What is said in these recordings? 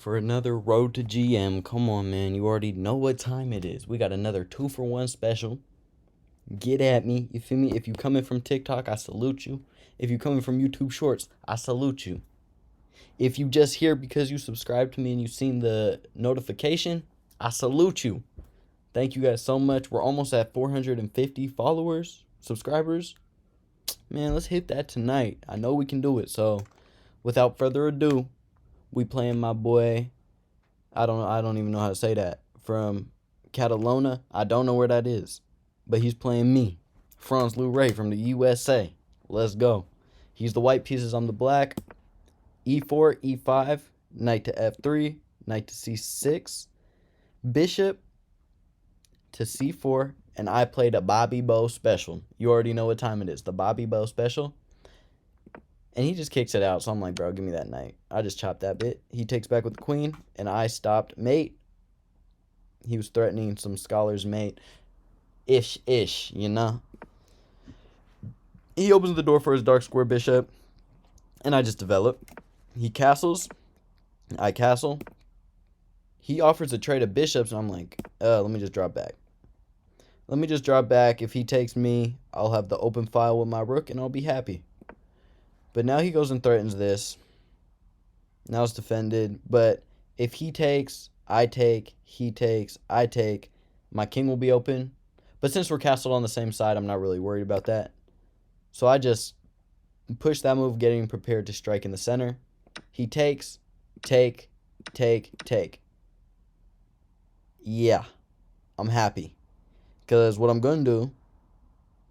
for another Road to GM. Come on, man. You already know what time it is. We got another 2-for-1 special. Get at me. You feel me? If you coming from TikTok, I salute you. If you coming from YouTube Shorts, I salute you. If you just here because you subscribed to me and you seen the notification, I salute you. Thank you guys so much. We're almost at 450 followers, subscribers. Man, let's hit that tonight. I know we can do it. So, without further ado, we playing my boy. I don't even know how to say that. From Catalona. I don't know where that is. But he's playing me. Franz Louray from the USA. Let's go. He's the white pieces, I'm the black. E4, E5, knight to F3, knight to C6, bishop to C4, and I played a Bobby Bow special. You already know what time it is. The Bobby Bow special. And he just kicks it out. So I'm like, bro, give me that knight. I just chopped that bit. He takes back with the queen, and I stopped mate. He was threatening some scholar's mate. Ish, you know. He opens the door for his dark square bishop, and I just develop. He castles. I castle. He offers to trade of bishops, and I'm like, let me just drop back. Let me just drop back. If he takes me, I'll have the open file with my rook, and I'll be happy. But now he goes and threatens this. Now it's defended. But if he takes, I take, he takes, I take, my king will be open. But since we're castled on the same side, I'm not really worried about that. So I just push that move, getting prepared to strike in the center. He takes, take. Yeah, I'm happy. Because what I'm going to do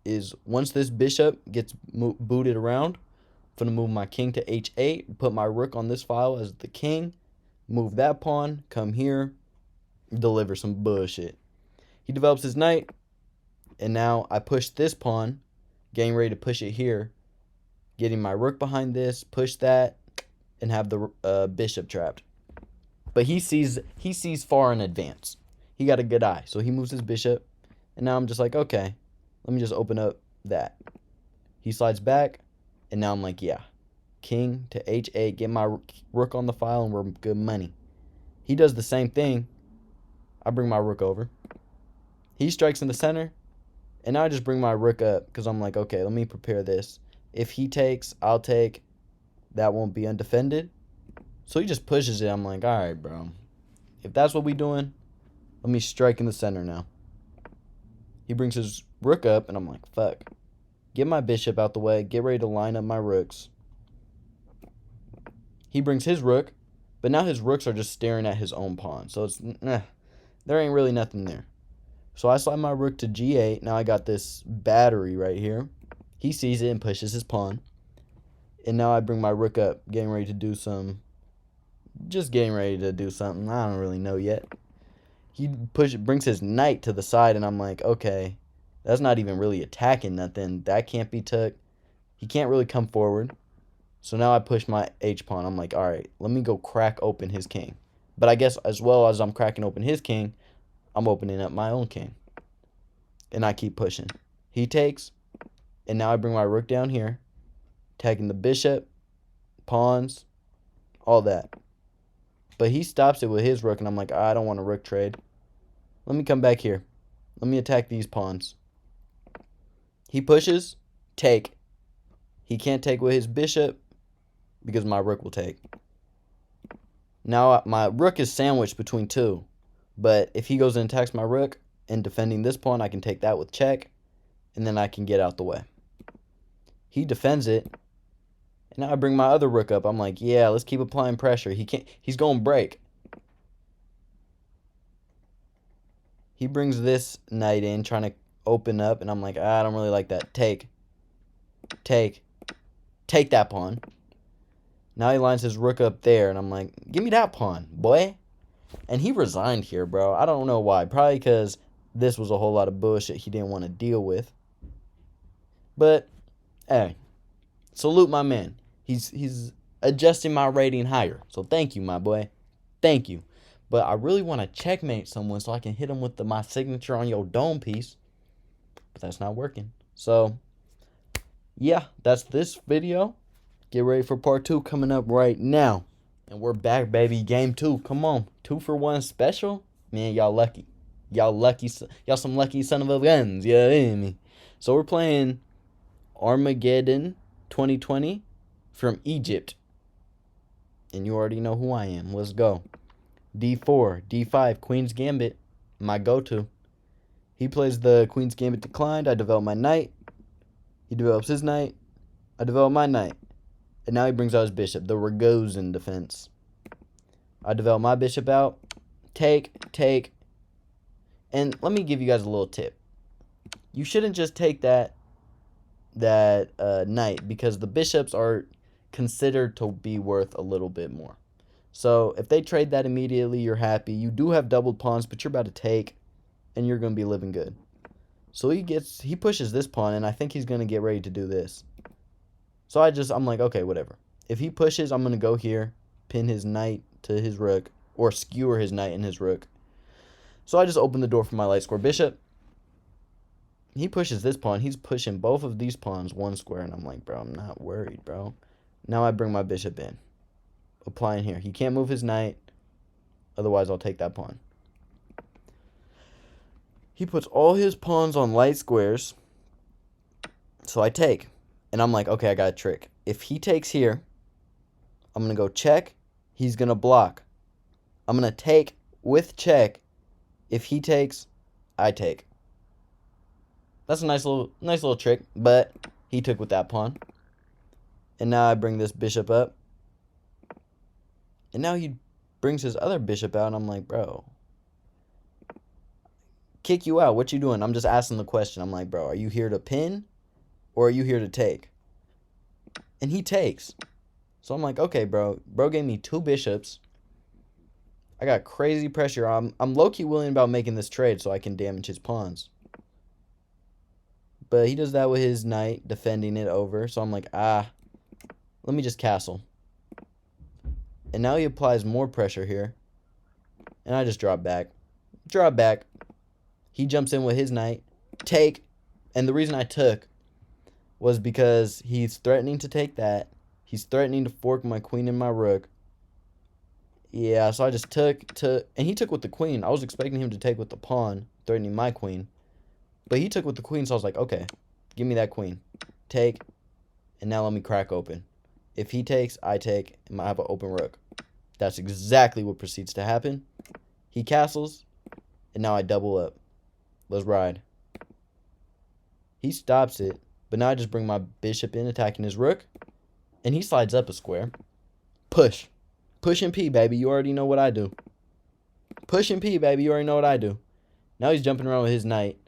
is once this bishop gets booted around, I'm going to move my king to H8, put my rook on this file as the king, move that pawn, come here, deliver some bullshit. He develops his knight, and now I push this pawn, getting ready to push it here, getting my rook behind this, push that, and have the bishop trapped. But he sees far in advance. He got a good eye, so he moves his bishop, and now I'm just like, okay, let me just open up that. He slides back, and now I'm like, yeah, king to H8, get my rook on the file, and we're good money. He does the same thing. I bring my rook over. He strikes in the center, and now I just bring my rook up because I'm like, okay, let me prepare this. If he takes, I'll take. That won't be undefended. So he just pushes it. I'm like, all right, bro. If that's what we doing, let me strike in the center now. He brings his rook up, and I'm like, fuck. Get my bishop out the way. Get ready to line up my rooks. He brings his rook, but now his rooks are just staring at his own pawn. So it's, there ain't really nothing there. So I slide my rook to G8. Now I got this battery right here. He sees it and pushes his pawn. And now I bring my rook up, getting ready to do something. I don't really know yet. He brings his knight to the side, and I'm like, okay, that's not even really attacking nothing. That can't be took. He can't really come forward. So now I push my H-pawn. I'm like, all right, let me go crack open his king. But I guess as well as I'm cracking open his king, I'm opening up my own king. And I keep pushing. He takes, and now I bring my rook down here, attacking the bishop, pawns, all that. But he stops it with his rook, and I'm like, I don't want a rook trade. Let me come back here. Let me attack these pawns. He pushes, take. He can't take with his bishop because my rook will take. Now my rook is sandwiched between two. But if he goes and attacks my rook and defending this pawn, I can take that with check, and then I can get out the way. He defends it, and now I bring my other rook up. I'm like, yeah, let's keep applying pressure. He's going to break. He brings this knight in, trying to open up, and I'm like, I don't really like that. Take that pawn. Now he lines his rook up there, and I'm like, give me that pawn, boy. And he resigned here, bro. I don't know why. Probably because this was a whole lot of bullshit he didn't want to deal with. But, hey, salute my man. He's adjusting my rating higher. So thank you, my boy. Thank you. But I really want to checkmate someone so I can hit him with my signature on your dome piece. But that's not working. So, yeah, that's this video. Get ready for part 2 coming up right now. And we're back, baby. Game 2. Come on. 2-for-1 special? Man, y'all lucky. Y'all lucky. Y'all some lucky son of a guns. You know what I mean? So we're playing Armageddon 2020 from Egypt. And you already know who I am. Let's go. D4, D5, Queen's Gambit. My go-to. He plays the Queen's Gambit declined. I develop my knight. He develops his knight. I develop my knight. And now he brings out his bishop. The Rogozin defense. I develop my bishop out. Take. And let me give you guys a little tip. You shouldn't just take that knight, because the bishops are considered to be worth a little bit more. So if they trade that immediately, you're happy. You do have doubled pawns, but you're about to take, and you're going to be living good. So he pushes this pawn, and I think he's going to get ready to do this. So I'm like, okay, whatever. If he pushes, I'm going to go here, pin his knight to his rook, or skewer his knight and his rook. So I just open the door for my light square bishop. He pushes this pawn. He's pushing both of these pawns 1 square, and I'm like, bro, I'm not worried, bro. Now I bring my bishop in. Applying here. He can't move his knight. Otherwise, I'll take that pawn. He puts all his pawns on light squares. So I take. And I'm like, okay, I got a trick. If he takes here, I'm going to go check. He's going to block. I'm going to take with check. If he takes, I take. That's a nice little trick, but he took with that pawn. And now I bring this bishop up. And now he brings his other bishop out, and I'm like, bro, kick you out. What you doing? I'm just asking the question. I'm like, bro, are you here to pin, or are you here to take? And he takes. So I'm like, okay, bro. Bro gave me 2 bishops. I got crazy pressure. I'm low-key willing about making this trade so I can damage his pawns. But he does that with his knight, defending it over. So I'm like, let me just castle. And now he applies more pressure here. And I just drop back. Drop back. He jumps in with his knight. Take. And the reason I took was because he's threatening to take that. He's threatening to fork my queen and my rook. Yeah, so I just took. And he took with the queen. I was expecting him to take with the pawn, threatening my queen. But he took with the queen, so I was like, okay, give me that queen. Take. And now let me crack open. If he takes, I take, and I have an open rook. That's exactly what proceeds to happen. He castles, and now I double up. Let's ride. He stops it, but now I just bring my bishop in, attacking his rook, and he slides up a square. Push. Push and P, baby. You already know what I do. Push and P, baby. You already know what I do. Now he's jumping around with his knight.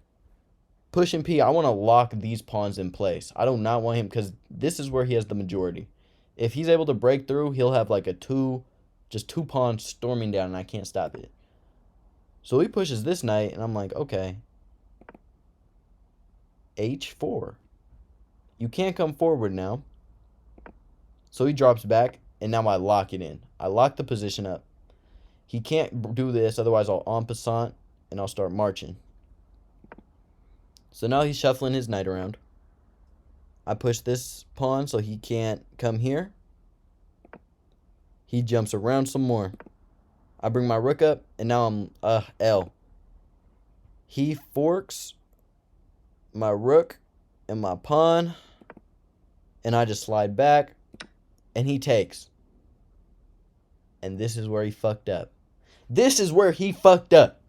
Push and P. I want to lock these pawns in place. I do not want him, because this is where he has the majority. If he's able to break through, he'll have like just 2 pawns storming down, and I can't stop it. So he pushes this knight, and I'm like, okay. H4. You can't come forward now. So he drops back, and now I lock it in. I lock the position up. He can't do this, otherwise I'll en passant, and I'll start marching. So now he's shuffling his knight around. I push this pawn so he can't come here. He jumps around some more. I bring my rook up, and now I'm L. He forks my rook and my pawn, and I just slide back, and he takes. And this is where he fucked up. This is where he fucked up.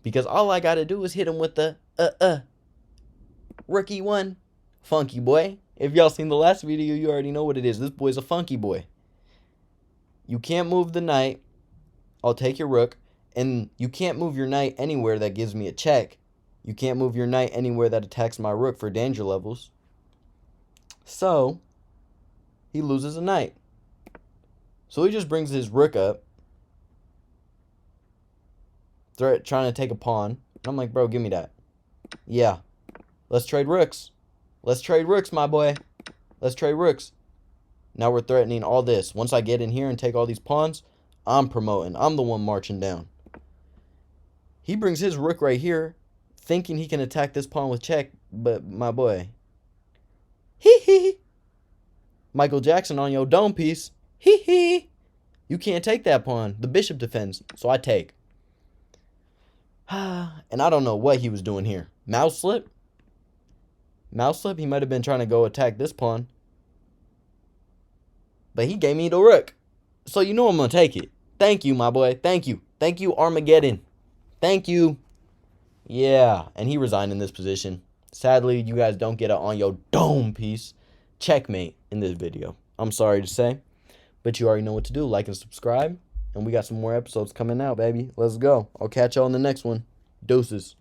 Because all I gotta do is hit him with the rookie 1. Funky boy. If y'all seen the last video, you already know what it is. This boy's a funky boy. You can't move the knight. I'll take your rook. And you can't move your knight anywhere that gives me a check. You can't move your knight anywhere that attacks my rook for danger levels. So, he loses a knight. So he just brings his rook up. Trying to take a pawn. And I'm like, bro, give me that. Yeah. Let's trade rooks. Let's trade rooks, my boy. Let's trade rooks. Now we're threatening all this. Once I get in here and take all these pawns, I'm promoting. I'm the one marching down. He brings his rook right here, thinking he can attack this pawn with check, but my boy. Hee hee. Michael Jackson on your dome piece. Hee hee. You can't take that pawn. The bishop defends, so I take. And I don't know what he was doing here. Mouse slip? Mouse slip? He might have been trying to go attack this pawn. But he gave me the rook. So you know I'm going to take it. Thank you, my boy. Thank you. Thank you, Armageddon. Thank you. Yeah, and he resigned in this position. Sadly, you guys don't get it on your dome piece. Checkmate in this video. I'm sorry to say. But you already know what to do. Like and subscribe. And we got some more episodes coming out, baby. Let's go. I'll catch y'all in the next one. Deuces.